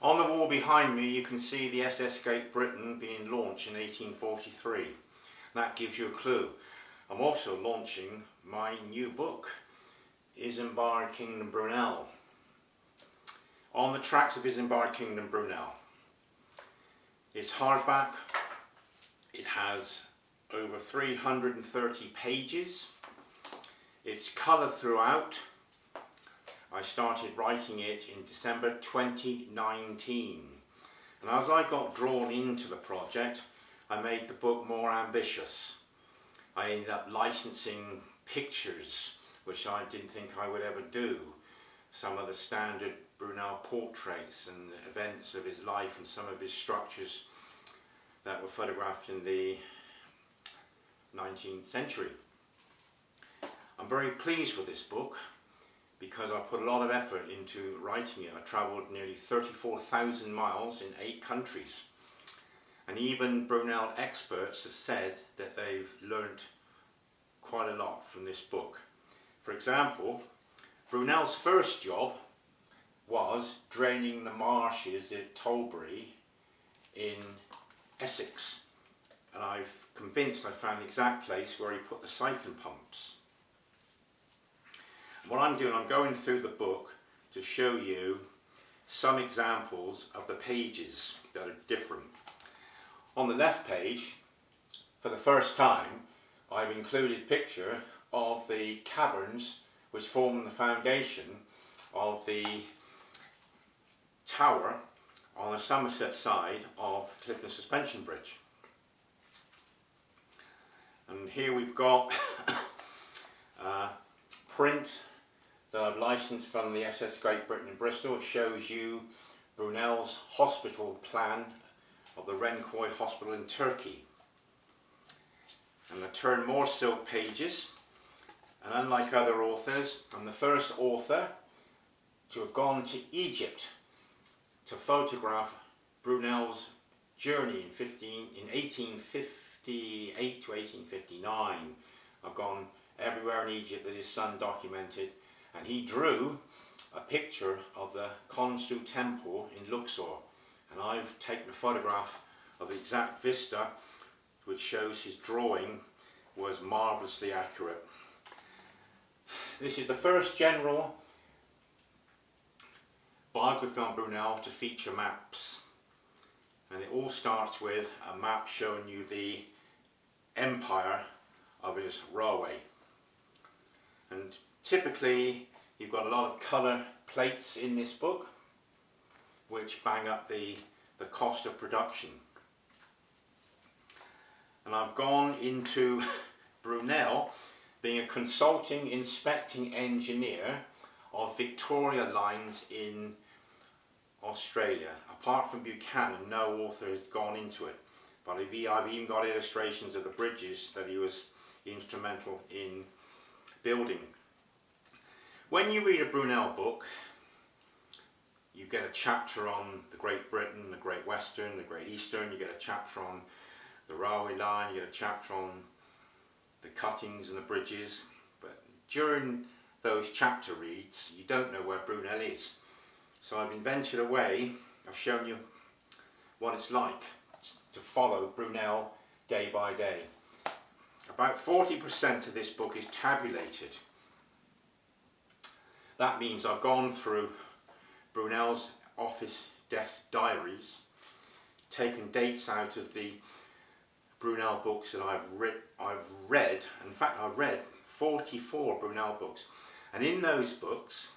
On the wall behind me you can see the SS Great Briton being launched in 1843. That gives you a clue. I'm also launching my new book, Isambard Kingdom Brunel. On the Tracks of Isambard Kingdom Brunel. It's hardback. It has over 330 pages. It's coloured throughout. I started writing it in December 2019, and as I got drawn into the project I made the book more ambitious. I ended up licensing pictures which I didn't think I would ever do, some of the standard Brunel portraits and events of his life and some of his structures that were photographed in the 19th century. I'm very pleased with this book because I put a lot of effort into writing it. I travelled nearly 34,000 miles in 8 countries, and even Brunel experts have said that they've learnt quite a lot from this book. For example, Brunel's first job was draining the marshes at Tilbury in Essex, and I'm convinced I found the exact place where he put the siphon pumps. What I'm doing, I'm going through the book to show you some examples of the pages that are different. On the left page, for the first time, I've included a picture of the caverns which form the foundation of the tower on the Somerset side of Clifton Suspension Bridge. And here we've got a print that I've licensed from the SS Great Briton in Bristol. It shows you Brunel's hospital plan of the Renkoy Hospital in Turkey. And I turn more silk pages, and unlike other authors, I'm the first author to have gone to Egypt to photograph Brunel's journey in 1858 to 1859. I've gone everywhere in Egypt that his son documented, and he drew a picture of the Khonsu temple in Luxor, and I've taken a photograph of the exact vista which shows his drawing was marvellously accurate. This is the first general biography on Brunel to feature maps, and it all starts with a map showing you the empire of his railway. And typically you've got a lot of colour plates in this book which bang up the cost of production. And I've gone into Brunel being a consulting inspecting engineer of Victoria lines in Australia. Apart from Buchanan, no author has gone into it, but I've even got illustrations of the bridges that he was instrumental in building. When you read a Brunel book, you get a chapter on the Great Briton, the Great Western, the Great Eastern, you get a chapter on the railway line, you get a chapter on the cuttings and the bridges, but during those chapter reads you don't know where Brunel is. So I've invented a way of showing you what it's like to follow Brunel day by day. About 40% of this book is tabulated. That means I've gone through Brunel's office desk diaries, taken dates out of the Brunel books that I've read. In fact, I've read 44 Brunel books, and in those books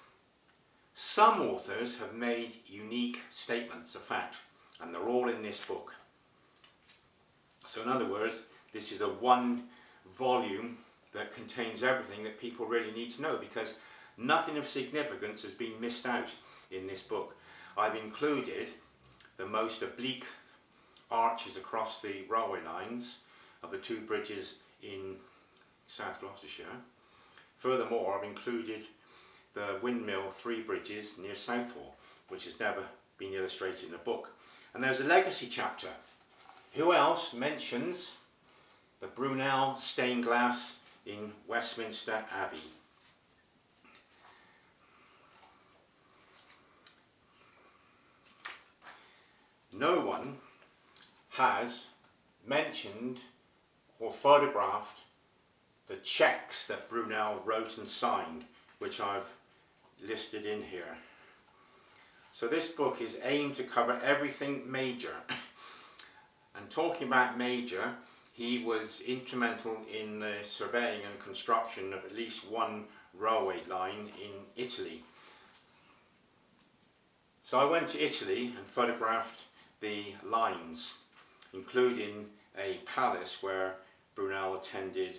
some authors have made unique statements of fact, and they're all in this book. So in other words, this is a one volume that contains everything that people really need to know, because nothing of significance has been missed out in this book. I've included the most oblique arches across the railway lines of the 2 bridges in South Gloucestershire. Furthermore, I've included the windmill 3 bridges near Southall, which has never been illustrated in a book. And there's a legacy chapter. Who else mentions the Brunel stained glass in Westminster Abbey? no one has mentioned or photographed the cheques that Brunel wrote and signed, which I've listed in here. So this book is aimed to cover everything major. And talking about major, he was instrumental in the surveying and construction of at least one railway line in Italy. So I went to Italy and photographed the lines, including a palace where Brunel attended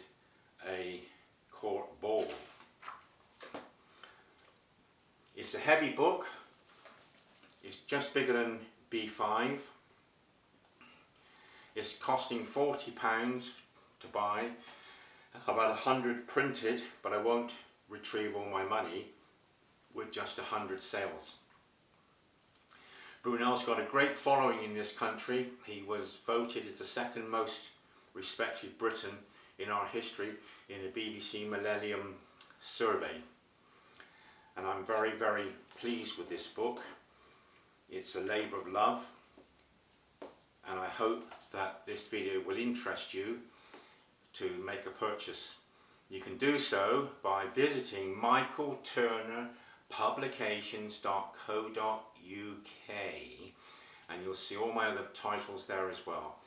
a court ball. It's a heavy book. It's just bigger than B5. It's costing £40 to buy, about 100 printed, but I won't retrieve all my money with just 100 sales. Brunel's got a great following in this country. He was voted as the second most respected Briton in our history in a BBC Millennium survey. And I'm very, very pleased with this book. It's a labour of love, and I hope that this video will interest you to make a purchase. You can do so by visiting michaelturnerpublications.co.uk, and you'll see all my other titles there as well.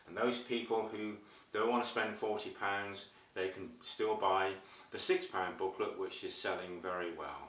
And those people who don't want to spend £40, they can still buy the £6 booklet, which is selling very well.